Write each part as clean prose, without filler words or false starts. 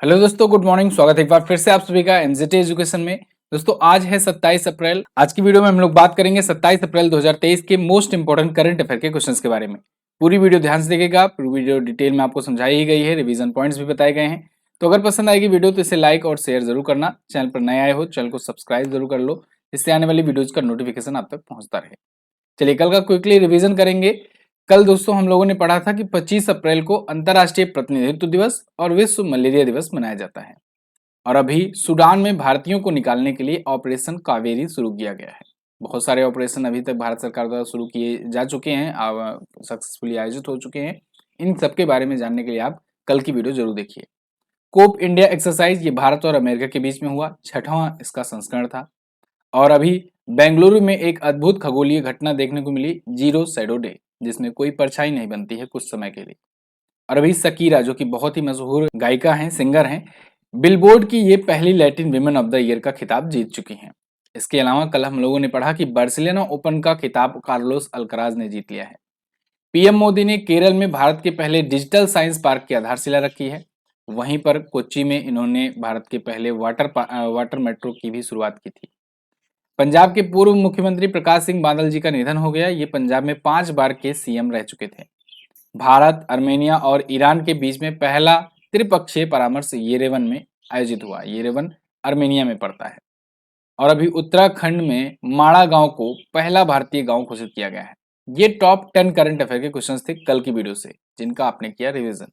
Hello दोस्तों, good morning. स्वागत है एक बार फिर से आप सभी का एनजेटी एजुकेशन में। दोस्तों आज है 27 अप्रैल। आज की वीडियो में हम लोग बात करेंगे 27 अप्रैल 2023 के मोस्ट इंपोर्टेंट करंट अफेयर के क्वेश्चंस के बारे में। पूरी वीडियो ध्यान से देखिएगा। पूरी वीडियो डिटेल में आपको समझाई गई है, रिवीजन पॉइंट्स भी बताए गए हैं। तो अगर पसंद आएगी वीडियो तो इसे लाइक और शेयर जरूर करना। चैनल पर नए आए हो चैनल को सब्सक्राइब जरूर कर लो, इससे आने वाली वीडियोज का नोटिफिकेशन आप तक पहुंचता रहे। चलिए कल का क्विकली रिवीजन करेंगे। कल दोस्तों हम लोगों ने पढ़ा था कि 25 अप्रैल को अंतर्राष्ट्रीय प्रतिनिधित्व दिवस और विश्व मलेरिया दिवस मनाया जाता है। और अभी सूडान में भारतीयों को निकालने के लिए ऑपरेशन कावेरी शुरू किया गया है। बहुत सारे ऑपरेशन अभी तक भारत सरकार द्वारा शुरू किए जा चुके हैं, सक्सेसफुली आयोजित हो चुके हैं। इन सब के बारे में जानने के लिए आप कल की वीडियो जरूर देखिए। कोप इंडिया एक्सरसाइज ये भारत और अमेरिका के बीच में हुआ, 6वां इसका संस्करण था। और अभी बेंगलुरु में एक अद्भुत खगोलीय घटना देखने को मिली, जीरो शैडो डे, जिसमें कोई परछाई नहीं बनती है कुछ समय के लिए। और अभी शकीरा जो कि बहुत ही मशहूर गायिका हैं, सिंगर हैं, बिलबोर्ड की ये पहली Latin women of the year का खिताब जीत चुकी हैं। इसके अलावा कल हम लोगों ने पढ़ा कि बार्सिलोना ओपन का खिताब कार्लोस अल्कराज ने जीत लिया है। पीएम मोदी ने केरल में भारत के पहले डिजिटल साइंस पार्क की आधारशिला रखी है। वहीं पर कोच्चि में इन्होंने भारत के पहले वाटर मेट्रो की भी शुरुआत की थी। पंजाब के पूर्व मुख्यमंत्री प्रकाश सिंह बादल जी का निधन हो गया। ये पंजाब में 5 बार के सीएम रह चुके थे। भारत, अर्मेनिया और ईरान के बीच में पहला त्रिपक्षीय परामर्श येरेवन में आयोजित हुआ। येरेवन अर्मेनिया में पड़ता है। और अभी उत्तराखंड में माड़ा गांव को पहला भारतीय गांव घोषित किया गया है। ये टॉप 10 करंट अफेयर के क्वेश्चंस थे कल की वीडियो से, जिनका आपने किया रिवीजन।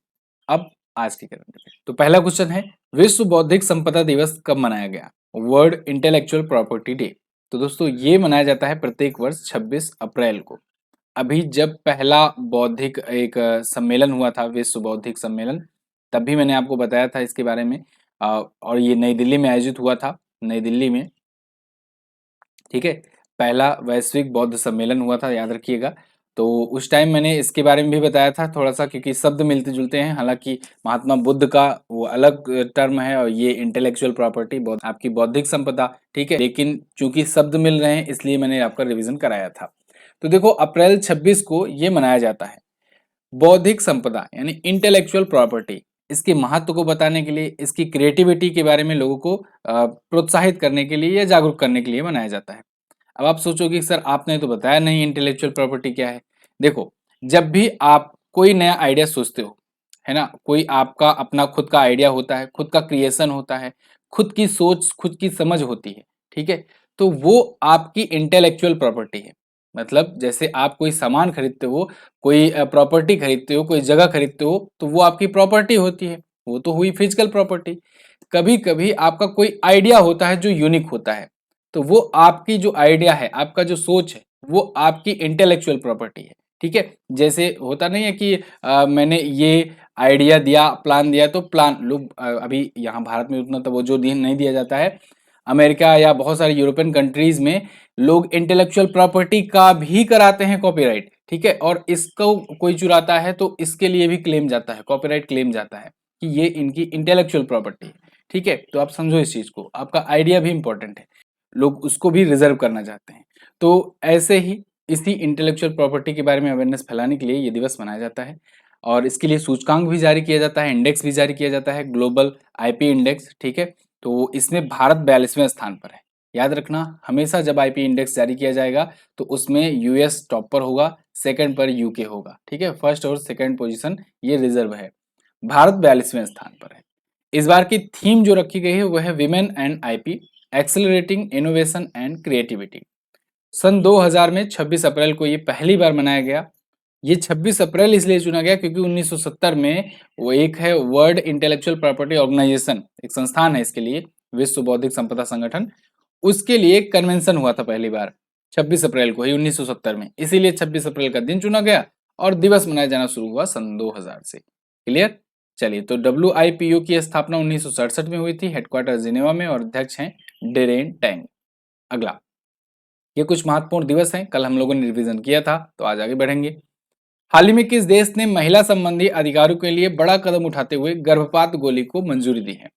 अब आज के करंट अफेयर। तो पहला क्वेश्चन है, विश्व बौद्धिक संपदा दिवस कब मनाया गया? World intellectual property day. तो दोस्तों ये मनाया जाता है प्रत्येक वर्ष 26 अप्रैल को। अभी जब पहला बौद्धिक एक सम्मेलन हुआ था, विश्व बौद्धिक सम्मेलन, तब भी मैंने आपको बताया था इसके बारे में। और ये नई दिल्ली में आयोजित हुआ था, नई दिल्ली में, ठीक है। पहला वैश्विक बौद्ध सम्मेलन हुआ था, याद रखिएगा। तो उस टाइम मैंने इसके बारे में भी बताया था थोड़ा सा, क्योंकि शब्द मिलते जुलते हैं। हालांकि महात्मा बुद्ध का वो अलग टर्म है और ये इंटेलेक्चुअल प्रॉपर्टी आपकी बौद्धिक संपदा, ठीक है। लेकिन चूंकि शब्द मिल रहे हैं इसलिए मैंने आपका रिवीजन कराया था। तो देखो अप्रैल 26 को ये मनाया जाता है। बौद्धिक संपदा यानी इंटेलेक्चुअल प्रॉपर्टी, इसके महत्व को बताने के लिए, इसकी क्रिएटिविटी के बारे में लोगों को प्रोत्साहित करने के लिए या जागरूक करने के लिए मनाया जाता है। अब आप सोचोगे सर आपने तो बताया नहीं इंटेलेक्चुअल प्रॉपर्टी क्या है। देखो, जब भी आप कोई नया आइडिया सोचते हो, है ना, कोई आपका अपना खुद का आइडिया होता है, खुद का क्रिएशन होता है, खुद की सोच, खुद की समझ होती है, ठीक है, तो वो आपकी इंटेलेक्चुअल प्रॉपर्टी है। मतलब जैसे आप कोई सामान खरीदते हो, कोई प्रॉपर्टी खरीदते हो, कोई जगह खरीदते हो, तो वो आपकी प्रॉपर्टी होती है, वो तो हुई फिजिकल प्रॉपर्टी। कभी कभी आपका कोई आइडिया होता है जो यूनिक होता है, तो वो आपकी जो आइडिया है, आपका जो सोच है, वो आपकी इंटेलेक्चुअल प्रॉपर्टी है, ठीक है। जैसे होता नहीं है कि मैंने ये आइडिया दिया, प्लान दिया, तो प्लान लोग अभी यहाँ भारत में उतना तवज्जो नहीं दिया जाता है। अमेरिका या बहुत सारे यूरोपियन कंट्रीज में लोग इंटेलेक्चुअल प्रॉपर्टी का भी कराते हैं कॉपीराइट, ठीक है। और इसको कोई चुराता है तो इसके लिए भी क्लेम जाता है, कॉपीराइट क्लेम जाता है कि ये इनकी इंटेलेक्चुअल प्रॉपर्टी है, ठीक है। तो आप समझो इस चीज को, आपका आइडिया भी इंपॉर्टेंट है, लोग उसको भी रिजर्व करना चाहते हैं। तो ऐसे ही इसी इंटेलेक्चुअल प्रॉपर्टी के बारे में अवेयरनेस फैलाने के लिए ये दिवस मनाया जाता है। और इसके लिए सूचकांक भी जारी किया जाता है, इंडेक्स भी जारी किया जाता है, ग्लोबल आईपी इंडेक्स, ठीक है। तो इसमें भारत 42वें स्थान पर है। याद रखना, हमेशा जब आईपी इंडेक्स जारी किया जाएगा तो उसमें यूएस टॉप पर होगा, सेकंड पर यूके होगा, ठीक है। फर्स्ट और सेकंड पोजीशन ये रिजर्व है। भारत 42वें स्थान पर है। इस बार की थीम जो रखी गई है वह है women and IP, accelerating innovation and creativity. सन 2000 में 26 अप्रैल को ये पहली बार मनाया गया। ये 26 अप्रैल इसलिए चुना गया क्योंकि 1970 में वो एक है वर्ल्ड इंटेलेक्चुअल प्रॉपर्टी ऑर्गेनाइजेशन, एक संस्थान है इसके लिए, विश्व बौद्धिक संपदा संगठन, उसके लिए कन्वेंशन हुआ था पहली बार 26 अप्रैल को ही 1970 में। इसीलिए 26 अप्रैल का दिन चुना गया और दिवस मनाया जाना शुरू हुआ सन 2000 से। क्लियर? चलिए, तो WIPO की स्थापना 1967 में हुई थी, हेडक्वार्टर जिनेवा में, और अध्यक्ष हैं डेरेन टैंग। अगला, ये कुछ महत्वपूर्ण दिवस हैं, कल हम लोगों ने रिवीजन किया था, तो आज आगे बढ़ेंगे। हाल ही में किस देश ने महिला संबंधी अधिकारों के लिए बड़ा कदम उठाते हुए गर्भपात गोली को मंजूरी दी है?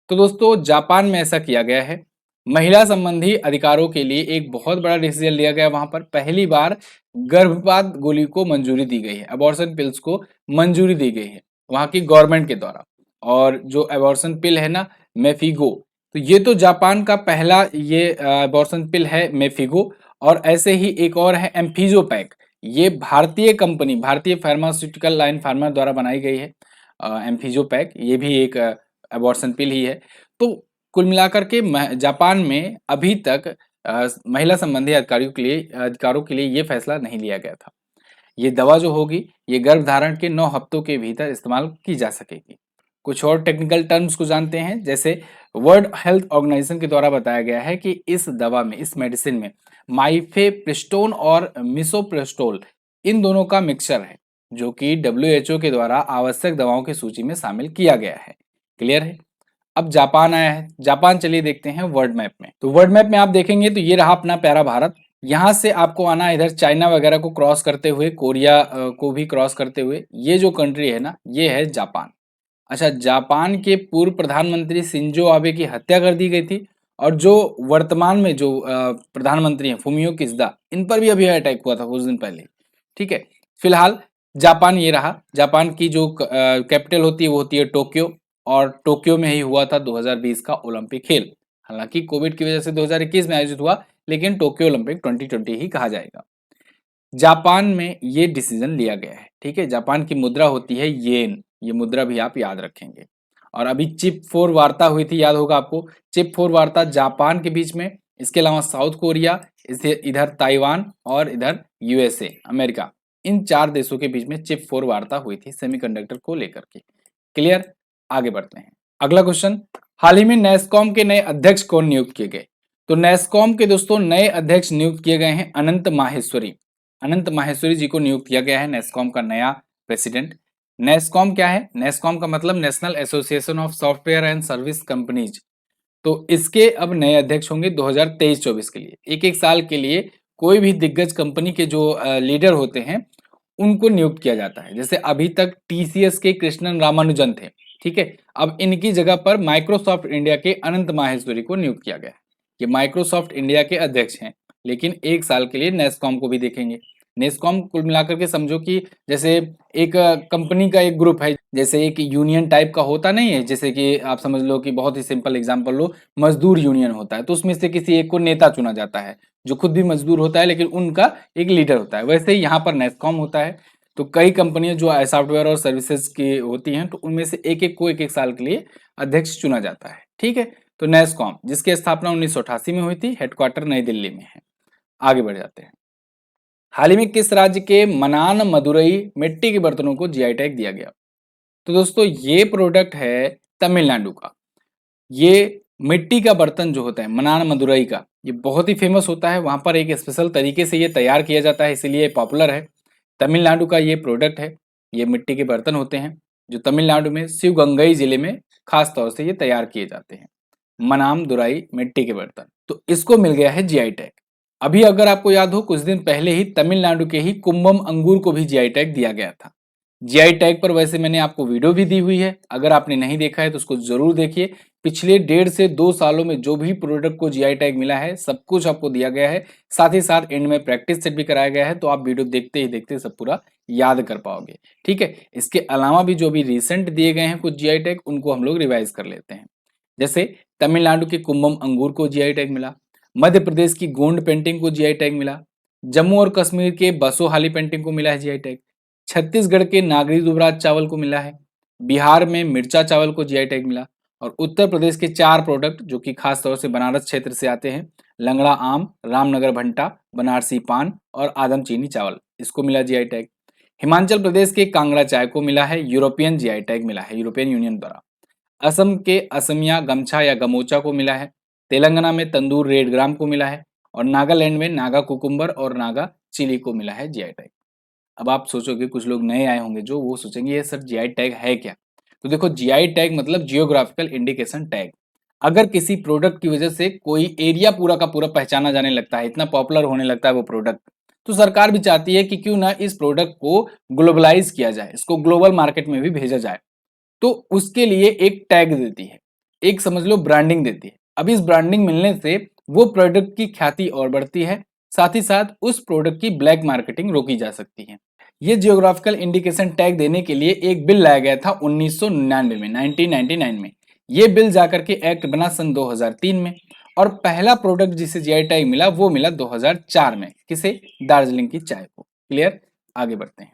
तो दोस्तों जापान में ऐसा किया गया है। महिला संबंधी अधिकारों के लिए एक बहुत बड़ा डिसीजन लिया गया, वहां पर पहली बार गर्भपात गोली को मंजूरी दी गई है, अबॉर्शन पिल्स को मंजूरी दी गई है वहां की गवर्नमेंट के द्वारा। और जो अबॉर्शन पिल है ना मेफिगो, तो ये तो जापान का पहला ये अबॉर्शन पिल है मेफिगो। और ऐसे ही एक और है एम्फिजो पैक, ये भारतीय कंपनी भारतीय फार्मास्यूटिकल लाइन फार्मा द्वारा बनाई गई है। एम्फिजो पैक ये भी एक अबॉर्शन पिल ही है। तो कुल मिलाकर के जापान में अभी तक महिला संबंधी अधिकारों के लिए ये फैसला नहीं लिया गया था। ये दवा जो होगी ये गर्भधारण के 9 हफ्तों के भीतर इस्तेमाल की जा सकेगी। कुछ और टेक्निकल टर्म्स को जानते हैं, जैसे वर्ल्ड हेल्थ ऑर्गेनाइजेशन के द्वारा बताया गया है कि इस दवा में, इस मेडिसिन में माइफेप्रिस्टोन और मिसोप्रेस्टोल इन दोनों का मिक्सचर है, जो कि WHO के द्वारा आवश्यक दवाओं की सूची में शामिल किया गया है। क्लियर है। अब जापान आया है। जापान चलिए देखते हैं वर्ल्ड मैप में। तो वर्ल्ड मैप में आप देखेंगे तो ये रहा अपना प्यारा भारत। यहाँ से आपको आना है इधर चाइना वगैरह को क्रॉस करते हुए, कोरिया को भी क्रॉस करते हुए। ये जो कंट्री है ना, ये है जापान। अच्छा, जापान के पूर्व प्रधानमंत्री शिंजो आबे की हत्या कर दी गई थी, और जो वर्तमान में जो प्रधानमंत्री हैं फुमियो किशिदा, इन पर भी अभी अटैक हुआ था कुछ दिन पहले। ठीक है। फिलहाल जापान ये रहा। जापान की जो कैपिटल होती है वो होती है टोक्यो, और टोक्यो में ही हुआ था 2020 का ओलंपिक खेल। हालांकि कोविड की वजह से 2021 में आयोजित हुआ, लेकिन टोक्यो ओलंपिक 2020 ही कहा जाएगा। जापान में ये डिसीजन लिया गया है। ठीक है। जापान की मुद्रा होती है येन, ये मुद्रा भी आप याद रखेंगे। और अभी चिप 4 वार्ता हुई थी, याद होगा आपको। चिप 4 वार्ता जापान के बीच में, इसके अलावा साउथ कोरिया, इधर ताइवान और इधर यूएसए अमेरिका, इन 4 देशों के बीच में चिप 4 वार्ता हुई थी सेमीकंडक्टर को लेकर के। क्लियर। आगे बढ़ते हैं। अगला क्वेश्चन, हाल ही में नैसकॉम के नए अध्यक्ष कौन नियुक्त किए गए? तो नैसकॉम के दोस्तों नए अध्यक्ष नियुक्त किए गए हैं अनंत माहेश्वरी। अनंत माहेश्वरी जी को नियुक्त किया गया है नैसकॉम का नया प्रेसिडेंट। नैसकॉम क्या है? नैसकॉम का मतलब national association of software and service companies. तो इसके अब नए अध्यक्ष होंगे 2023-24 के लिए। एक एक साल के लिए कोई भी दिग्गज कंपनी के जो लीडर होते हैं उनको नियुक्त किया जाता है। जैसे अभी तक टीसीएस के कृष्णन रामानुजन थे। ठीक है। अब इनकी जगह पर माइक्रोसॉफ्ट इंडिया के अनंत माहेश्वरी को नियुक्त किया गया है। ये माइक्रोसॉफ्ट इंडिया के अध्यक्ष हैं, लेकिन एक साल के लिए नेस्कॉम को भी देखेंगे। नेस्कॉम कुल मिलाकर के समझो कि जैसे एक कंपनी का एक ग्रुप है, जैसे एक यूनियन टाइप का होता नहीं है। जैसे कि आप समझ लो कि बहुत ही सिंपल एग्जांपल लो, मजदूर यूनियन होता है, तो उसमें से किसी एक को नेता चुना जाता है, जो खुद भी मजदूर होता है लेकिन उनका एक लीडर होता है। वैसे ही यहाँ पर नेस्कॉम होता है। तो कई कंपनियां जो सॉफ्टवेयर और सर्विसेज की होती हैं, तो उनमें से एक एक को एक एक साल के लिए अध्यक्ष चुना जाता है। ठीक है। तो नेस्कॉम जिसकी स्थापना 1988 में हुई थी, हेडक्वार्टर नई दिल्ली में है। आगे बढ़ जाते हैं। हाल ही में किस राज्य के मनान मदुरई मिट्टी के बर्तनों को जीआई टैग दिया गया? तो दोस्तों ये प्रोडक्ट है तमिलनाडु का। ये मिट्टी का बर्तन जो होता है मनान मदुरई का, ये बहुत ही फेमस होता है। वहां पर एक स्पेशल तरीके से ये तैयार किया जाता है, इसीलिए पॉपुलर है। तमिलनाडु का ये प्रोडक्ट है। ये मिट्टी के बर्तन होते हैं जो तमिलनाडु में शिवगंगई जिले में खास तौर से ये तैयार किए जाते हैं। मनाम दुराई मिट्टी के बर्तन, तो इसको मिल गया है जीआई टैग। अभी अगर आपको याद हो, कुछ दिन पहले ही तमिलनाडु के ही कुंभम अंगूर को भी जीआई टैग दिया गया था। जीआई टैग पर वैसे मैंने आपको वीडियो भी दी हुई है, अगर आपने नहीं देखा है तो उसको जरूर देखिए। पिछले 1.5 से 2 सालों में जो भी प्रोडक्ट को जीआई टैग मिला है सब कुछ आपको दिया गया है। साथ ही साथ एंड में प्रैक्टिस सेट भी कराया गया है, तो आप वीडियो देखते ही देखते सब पूरा याद कर पाओगे। ठीक है। इसके अलावा भी जो भी रिसेंट दिए गए हैं कुछ जीआई टैग, उनको हम लोग रिवाइज कर लेते हैं। जैसे तमिलनाडु के कुंभम अंगूर को जीआई टैग मिला, मध्य प्रदेश की गोंड पेंटिंग को जीआई टैग मिला, जम्मू और कश्मीर के बसोहाली पेंटिंग को मिला है जीआई टैग, छत्तीसगढ़ के नागरी दुबराज चावल को मिला है, बिहार में मिर्चा चावल को जीआई टैग मिला, और उत्तर प्रदेश के 4 प्रोडक्ट जो कि खास तौर से बनारस क्षेत्र से आते हैं, लंगड़ा आम, रामनगर भंटा, बनारसी पान और आदम चीनी चावल, इसको मिला जीआई टैग। हिमाचल प्रदेश के कांगड़ा चाय को मिला है यूरोपियन जीआई टैग मिला है, यूरोपियन यूनियन द्वारा। असम के असमिया गमछा या गमोचा को मिला है। तेलंगाना में तंदूर रेड ग्राम को मिला है, और नागालैंड में नागा कुकुम्बर और नागा चिली को मिला है जीआई टैग। अब आप सोचोगे, कुछ लोग नए आए होंगे जो, वो सोचेंगे ये सर जीआई टैग है क्या? तो देखो, जीआई टैग मतलब जियोग्राफिकल इंडिकेशन टैग। अगर किसी प्रोडक्ट की वजह से कोई एरिया पूरा का पूरा पहचाना जाने लगता है, इतना पॉपुलर होने लगता है वो प्रोडक्ट, तो सरकार भी चाहती है कि क्यों ना इस प्रोडक्ट को ग्लोबलाइज किया जाए, इसको ग्लोबल मार्केट में भी भेजा जाए। तो उसके लिए एक टैग देती है, एक समझ लो ब्रांडिंग देती है। अब इस ब्रांडिंग मिलने से वो प्रोडक्ट की ख्याति और बढ़ती है, साथ ही साथ उस प्रोडक्ट की ब्लैक मार्केटिंग रोकी जा सकती है। ये जियोग्राफिकल इंडिकेशन टैग देने के लिए एक बिल लाया गया था 1999 में, 1999 में। ये बिल जाकर के एक्ट बना सन 2003 में, और पहला प्रोडक्ट जिसे जीआई टैग मिला वो मिला 2004 में। किसे? दार्जिलिंग की चाय को। क्लियर? आगे बढ़ते हैं।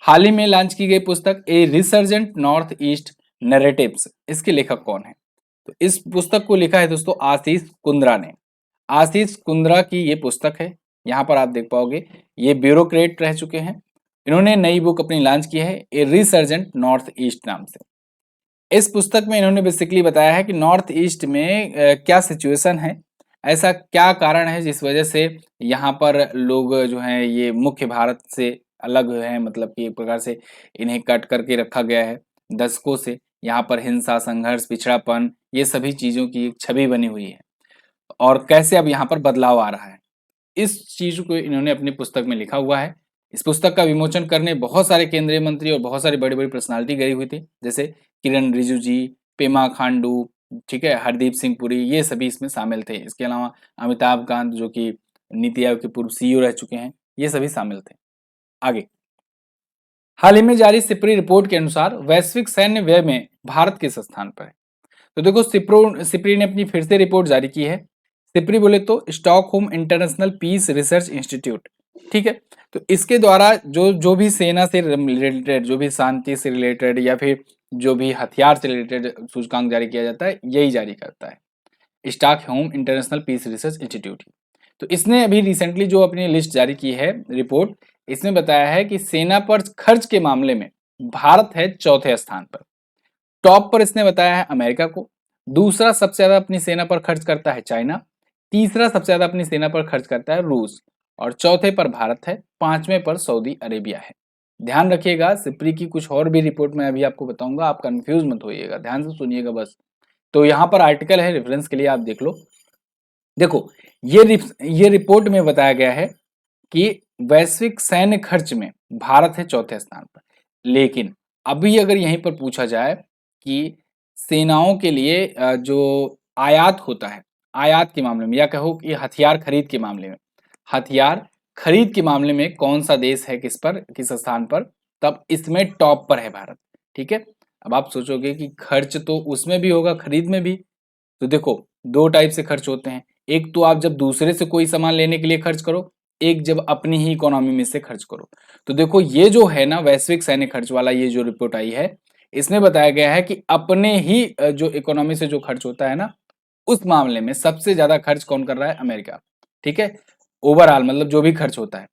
हाल ही में लॉन्च की गई पुस्तक ए रिसर्जेंट नॉर्थ ईस्ट नैरेटिव्स, इसके लेखक कौन है? तो इस पुस्तक को लिखा है दोस्तों आशीष कुंद्रा ने। आशीष कुंद्रा की ये पुस्तक है। यहाँ पर आप देख पाओगे ये ब्यूरोक्रेट रह चुके हैं। इन्होंने नई बुक अपनी लॉन्च की है ए रिसर्जेंट नॉर्थ ईस्ट नाम से। इस पुस्तक में इन्होंने बेसिकली बताया है कि नॉर्थ ईस्ट में क्या सिचुएशन है, ऐसा क्या कारण है जिस वजह से यहाँ पर लोग जो हैं ये मुख्य भारत से अलग हैं, मतलब कि एक प्रकार से इन्हें कट करके रखा गया है दशकों से। यहाँ पर हिंसा, संघर्ष, पिछड़ापन, ये सभी चीजों की एक छवि बनी हुई है, और कैसे अब यहाँ पर बदलाव आ रहा है, इस चीज को इन्होंने अपनी पुस्तक में लिखा हुआ है। इस पुस्तक का विमोचन करने बहुत सारे केंद्रीय मंत्री और बहुत सारी बड़ी बड़ी पर्सनालिटी गई हुई थी, जैसे किरण रिजिजू जी, पेमा खांडू, ठीक है, हरदीप सिंह पुरी, ये सभी इसमें शामिल थे। इसके अलावा अमिताभ कांत जो कि नीति आयोग के पूर्व सीईओ रह चुके हैं, ये सभी शामिल थे। आगे, हाल ही में जारी सिप्री रिपोर्ट के अनुसार वैश्विक सैन्य व्यय में भारत किस स्थान पर है? तो देखो सिप्री ने अपनी फिर से रिपोर्ट जारी की है। सिप्री बोले तो Stockholm International Peace Research Institute, ठीक है। तो इसके द्वारा जो जो भी सेना से रिलेटेड, जो भी शांति से रिलेटेड या फिर जो भी हथियार से रिलेटेड सूचकांक जारी किया जाता है, यही जारी करता है Stockholm International Peace Research Institute. तो इसने अभी रिसेंटली जो अपनी लिस्ट जारी की है रिपोर्ट, इसमें बताया है कि सेना पर खर्च के मामले में भारत है चौथे स्थान पर। टॉप पर इसने बताया है अमेरिका को, दूसरा सबसे ज्यादा अपनी सेना पर खर्च करता है चाइना, तीसरा सबसे ज्यादा अपनी सेना पर खर्च करता है रूस, और चौथे पर भारत है, पांचवें पर सऊदी अरेबिया है। ध्यान रखिएगा, सिप्री की कुछ और भी रिपोर्ट मैं अभी आपको बताऊंगा, आप कंफ्यूज मत होइएगा, ध्यान से सुनिएगा बस। तो यहाँ पर आर्टिकल है, रेफरेंस के लिए आप देख लो। देखो ये रिपोर्ट में बताया गया है कि वैश्विक सैन्य खर्च में भारत है चौथे स्थान पर। लेकिन अभी अगर यहीं पर पूछा जाए कि सेनाओं के लिए जो आयात होता है, आयात के मामले में, या कहो कि हथियार खरीद के मामले में, हथियार खरीद के मामले में कौन सा देश है किस पर, किस स्थान पर, तब इसमें टॉप पर है भारत, ठीक है। अब आप सोचोगे कि खर्च तो उसमें भी होगा, खरीद में भी। तो देखो दो टाइप से खर्च होते हैं, एक तो आप जब दूसरे से कोई सामान लेने के लिए खर्च करो, एक जब अपनी ही इकोनॉमी में से खर्च करो। तो देखो ये जो है ना वैश्विक सैन्य खर्च वाला ये जो रिपोर्ट आई है, इसमें बताया गया है कि अपने ही जो इकोनॉमी से जो खर्च होता है ना, उस मामले में सबसे ज्यादा खर्च कौन कर रहा है? अमेरिका, ठीक है। ओवरऑल मतलब जो भी खर्च होता है।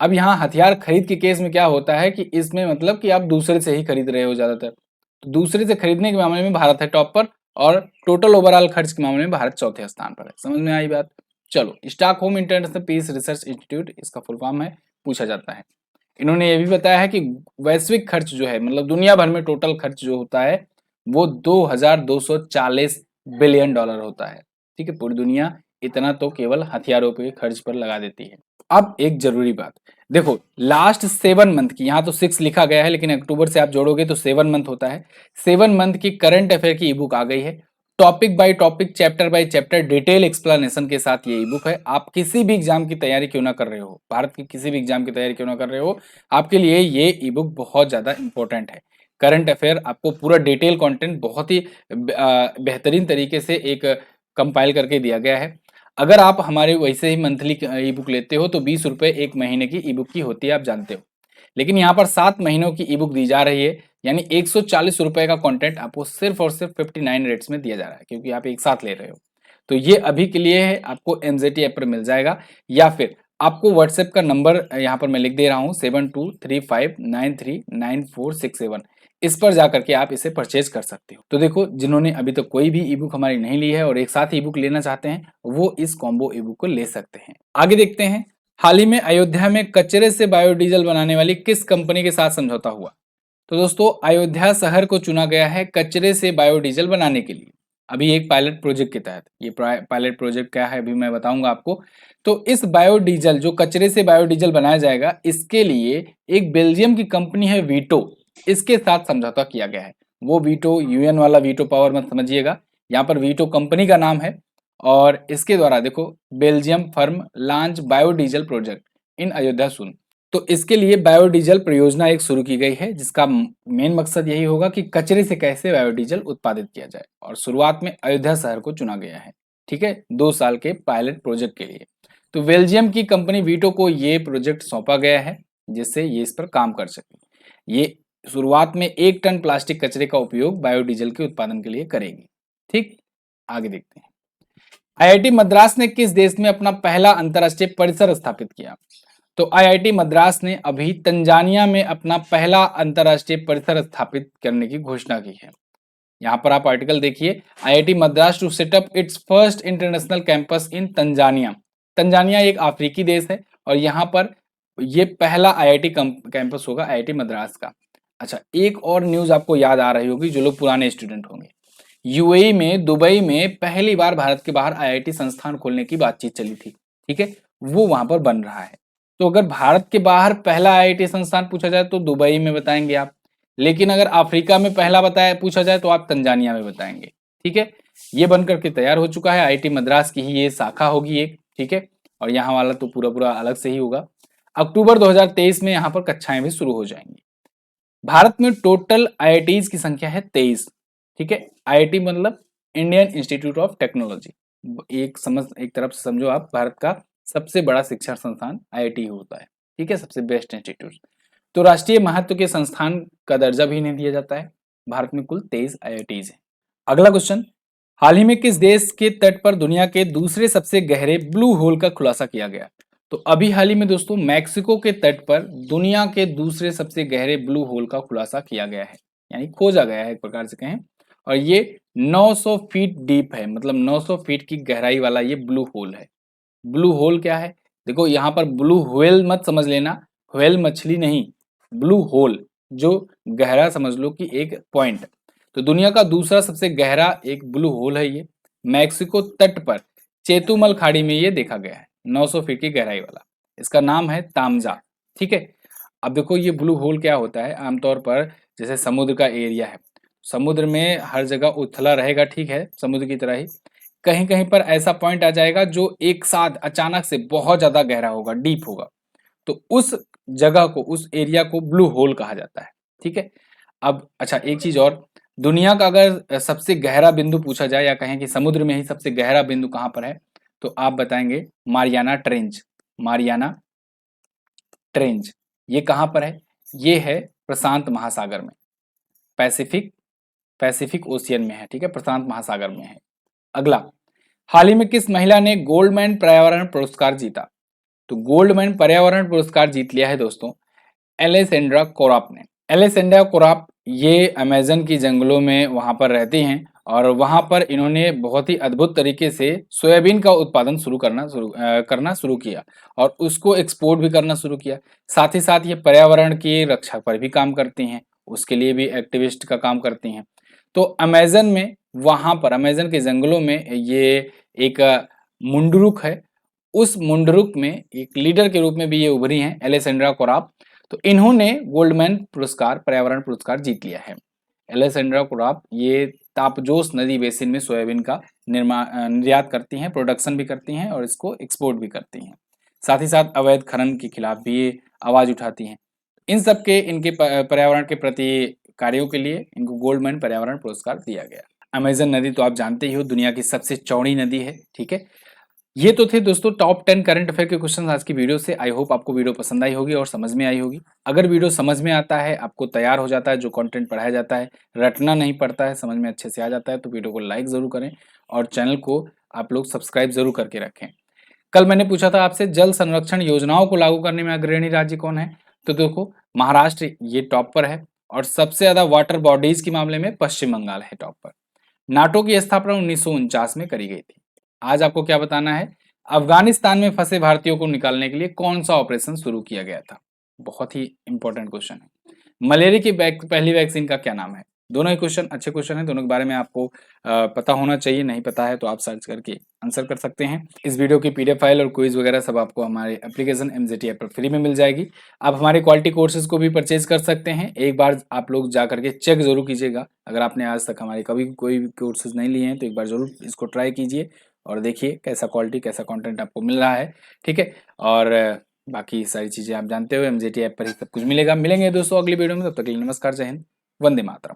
अब यहाँ हथियार खरीद के केस में क्या होता है कि इसमें मतलब कि आप दूसरे से ही खरीद रहे हो ज्यादातर, तो दूसरे से खरीदने के मामले में भारत है टॉप पर, और टोटल ओवरऑल खर्च के मामले में भारत चौथे स्थान पर है। समझ में आई बात? चलो, Stockholm International Peace Research Institute इसका फुल फॉर्म है, पूछा जाता है। इन्होंने ये भी बताया है कि वैश्विक खर्च जो है, मतलब दुनिया भर में टोटल खर्च जो होता है वो 2240 बिलियन डॉलर होता है, ठीक है। पूरी दुनिया इतना तो केवल हथियारों पे खर्च पर लगा देती है। अब एक जरूरी बात, देखो लास्ट 7 मंथ की, यहाँ तो 6 लिखा गया है लेकिन अक्टूबर से आप जोड़ोगे तो 7 मंथ होता है। 7 मंथ की करंट अफेयर की ई बुक आ गई है, topic by topic, chapter by chapter, detail explanation के साथ ये ई बुक है। आप किसी भी एग्जाम की तैयारी क्यों ना कर रहे हो, भारत की किसी भी एग्जाम की तैयारी क्यों ना कर रहे हो, आपके लिए ये ई बुक बहुत ज्यादा इंपॉर्टेंट है। करंट अफेयर आपको पूरा डिटेल कंटेंट बहुत ही बेहतरीन तरीके से एक कंपाइल करके दिया गया है। अगर आप हमारे वैसे ही मंथली ई बुक लेते हो तो 20 रुपए एक महीने की ई बुक की होती है, आप जानते हो। लेकिन यहाँ पर 7 महीनों की ई बुक दी जा रही है, यानी 140 रुपए का कंटेंट आपको सिर्फ और सिर्फ 59 रेट्स में दिया जा रहा है, क्योंकि आप एक साथ ले रहे हो। तो ये अभी के लिए है, आपको एनजेटी ऐप पर मिल जाएगा, या फिर आपको व्हाट्सएप का नंबर यहाँ पर मैं लिख दे रहा हूँ 7235939467, इस पर जाकर के आप इसे परचेज कर सकते हो। तो देखो, जिन्होंने अभी तक कोई भी ई बुक हमारी नहीं ली है और एक साथ ई बुक लेना चाहते हैं, वो इस कॉम्बो ई बुक को ले सकते हैं। आगे देखते हैं, हाल ही में अयोध्या में कचरे से बायोडीजल बनाने वाली किस कंपनी के साथ समझौता हुआ? तो दोस्तों, अयोध्या शहर को चुना गया है कचरे से बायोडीजल बनाने के लिए, अभी एक पायलट प्रोजेक्ट के तहत। ये पायलट प्रोजेक्ट क्या है अभी मैं बताऊंगा आपको। तो इस बायोडीजल, जो कचरे से बायोडीजल बनाया जाएगा, इसके लिए एक बेल्जियम की कंपनी है वीटो, इसके साथ समझौता किया गया है। वो वीटो यूएन वाला वीटो पावर मत समझिएगा, यहाँ पर वीटो कंपनी का नाम है। और इसके द्वारा देखो, Belgium firm launch biodiesel project in Ayodhya soon. तो इसके लिए बायोडीजल परियोजना एक शुरू की गई है, जिसका मेन मकसद यही होगा कि कचरे से कैसे बायोडीजल उत्पादित किया जाए, और शुरुआत में अयोध्या शहर को चुना गया है। ठीक है, 2 साल के पायलट प्रोजेक्ट के लिए। तो बेल्जियम की कंपनी वीटो को ये प्रोजेक्ट सौंपा गया है, जिससे ये इस पर काम कर सके। ये शुरुआत में 1 टन प्लास्टिक कचरे का उपयोग बायोडीजल के उत्पादन के लिए करेगी। ठीक, आगे देखते हैं। आईआईटी मद्रास ने किस देश में अपना पहला अंतर्राष्ट्रीय परिसर स्थापित किया? तो आईआईटी मद्रास ने अभी तंजानिया में अपना पहला अंतर्राष्ट्रीय परिसर स्थापित करने की घोषणा की है। यहाँ पर आप आर्टिकल देखिए, IIT Madras to set up its first international campus in Tanzania. Tanzania एक अफ्रीकी देश है और यहाँ पर ये पहला आईआईटी कैंपस होगा आईआईटी मद्रास का। अच्छा, एक और न्यूज आपको याद आ रही होगी जो लोग पुराने स्टूडेंट होंगे। यूएई में, दुबई में पहली बार भारत के बाहर आईआईटी संस्थान खोलने की बातचीत चली थी। ठीक है, वो वहां पर बन रहा है। तो अगर भारत के बाहर पहला आईआईटी संस्थान पूछा जाए तो दुबई में बताएंगे आप, लेकिन अगर अफ्रीका में पहला बताया पूछा जाए तो आप तंजानिया में बताएंगे। ठीक है, ये बनकर के तैयार हो चुका है। आईआईटी मद्रास की ही ये शाखा होगी एक। ठीक है, और यहाँ वाला तो पूरा पूरा अलग से ही होगा। अक्टूबर 2023 में यहाँ पर कक्षाएं भी शुरू हो जाएंगी। भारत में टोटल आईआईटीज की संख्या है 23। ठीक है, आईआईटी मतलब इंडियन इंस्टीट्यूट ऑफ टेक्नोलॉजी। एक तरफ से समझो आप, भारत का सबसे बड़ा शिक्षा संस्थान आईआईटी होता है। ठीक है, सबसे बेस्ट इंस्टीट्यूट। तो राष्ट्रीय महत्व के संस्थान का दर्जा भी इन्हें दिया जाता है। भारत में कुल 23 आईआईटीज हैं। अगला क्वेश्चन, हाल ही में किस देश के तट पर दुनिया के दूसरे सबसे गहरे ब्लू होल का खुलासा किया गया? तो अभी हाल ही में दोस्तों मैक्सिको के तट पर दुनिया के दूसरे सबसे गहरे ब्लू होल का खुलासा किया गया है, यानी खोजा गया है एक प्रकार से कहें। और ये 900 फीट डीप है, मतलब 900 फीट की गहराई वाला ये ब्लू होल है। ब्लू होल क्या है? देखो यहाँ पर ब्लू व्हेल मत समझ लेना, व्हेल मछली नहीं, ब्लू होल जो गहरा समझ लो कि एक पॉइंट। तो दुनिया का दूसरा सबसे गहरा एक ब्लू होल है ये, मैक्सिको तट पर चेतुमल खाड़ी में ये देखा गया है, 900 फीट की गहराई वाला। इसका नाम है तामजा। ठीक है, अब देखो ये ब्लू होल क्या होता है, आमतौर पर जैसे समुद्र का एरिया है, समुद्र में हर जगह उथला रहेगा, ठीक है, समुद्र की तरह ही। कहीं कहीं पर ऐसा पॉइंट आ जाएगा जो एक साथ अचानक से बहुत ज्यादा गहरा होगा, डीप होगा, तो उस जगह को, उस एरिया को ब्लू होल कहा जाता है। ठीक है, अब अच्छा एक चीज और, दुनिया का अगर सबसे गहरा बिंदु पूछा जाए या कहें कि समुद्र में ही सबसे गहरा बिंदु कहां पर है, तो आप बताएंगे मारियाना ट्रेंच। मारियाना ट्रेंच ये कहां पर है? ये है प्रशांत महासागर में, पैसिफिक पैसिफिक ओशियन में है। ठीक है, प्रशांत महासागर में है। अगला, हाल ही में किस महिला ने गोल्डमैन पर्यावरण पुरस्कार जीता? तो गोल्डमैन पर्यावरण पुरस्कार जीत लिया है दोस्तों एलेसेंड्रा कोराप ने। एलेसेंड्रा कोराप ये अमेजन की जंगलों में वहां पर रहती हैं और वहां पर इन्होंने बहुत ही अद्भुत तरीके से सोयाबीन का उत्पादन करना शुरू किया और उसको एक्सपोर्ट भी करना शुरू किया। साथ ही साथ ये पर्यावरण की रक्षा पर भी काम करती हैं, उसके लिए भी एक्टिविस्ट का काम करती हैं। तो अमेजन में, वहां पर अमेजन के जंगलों में ये एक मुंडरुक है, उस मुंडरुक में एक लीडर के रूप में भी ये उभरी हैं एलेसेंड्रा कोराप। तो इन्होंने गोल्डमैन पुरस्कार, पर्यावरण पुरस्कार जीत लिया है। एलेसेंड्रा कोराप ये तापजोस नदी बेसिन में सोयाबीन का निर्यात करती हैं, प्रोडक्शन भी करती हैं और इसको एक्सपोर्ट भी करती हैं। साथ ही साथ अवैध खनन के खिलाफ भी ये आवाज उठाती हैं। इन सब के, इनके पर्यावरण के प्रति कार्यों के लिए इनको गोल्डमैन पर्यावरण पुरस्कार दिया गया। अमेजन नदी तो आप जानते ही हो, दुनिया की सबसे चौड़ी नदी है। ठीक है, ये तो थे दोस्तों टॉप 10 करंट अफेयर के क्वेश्चन आज की वीडियो से। आई होप आपको वीडियो पसंद आई होगी और समझ में आई होगी। अगर वीडियो समझ में आता है, आपको तैयार हो जाता है, जो कंटेंट पढ़ाया जाता है रटना नहीं पड़ता है, समझ में अच्छे से आ जाता है, तो वीडियो को लाइक जरूर करें और चैनल को आप लोग सब्सक्राइब जरूर करके रखें। कल मैंने पूछा था आपसे जल संरक्षण योजनाओं को लागू करने में अग्रणी राज्य कौन है, तो देखो महाराष्ट्र ये टॉप पर है और सबसे ज्यादा वाटर बॉडीज के मामले में पश्चिम बंगाल है टॉप पर। नाटो की स्थापना 1949 में करी गई थी। आज आपको क्या बताना है, अफगानिस्तान में फंसे भारतीयों को निकालने के लिए कौन सा ऑपरेशन शुरू किया गया था? बहुत ही इंपॉर्टेंट क्वेश्चन है। मलेरिया की पहली वैक्सीन का क्या नाम है? दोनों ही क्वेश्चन अच्छे क्वेश्चन हैं, दोनों के बारे में आपको पता होना चाहिए। नहीं पता है तो आप सर्च करके आंसर कर सकते हैं। इस वीडियो की पीडीएफ फाइल और क्विज वगैरह सब आपको हमारे एप्लीकेशन एमजेटी ऐप पर फ्री में मिल जाएगी। आप हमारे क्वालिटी कोर्सेज को भी परचेज कर सकते हैं। एक बार आप लोग जा करके चेक जरूर कीजिएगा। अगर आपने आज तक हमारे कभी कोई भी कोर्सेज नहीं लिए हैं तो एक बार जरूर इसको ट्राई कीजिए और देखिए कैसा क्वालिटी, कैसा कंटेंट आपको मिल रहा है। ठीक है, और बाकी सारी चीजें आप जानते हो, एमजेटी ऐप पर ही सब कुछ मिलेगा। मिलेंगे दोस्तों अगली वीडियो में, तब तक के लिए नमस्कार, जय हिंद, वंदे मातरम।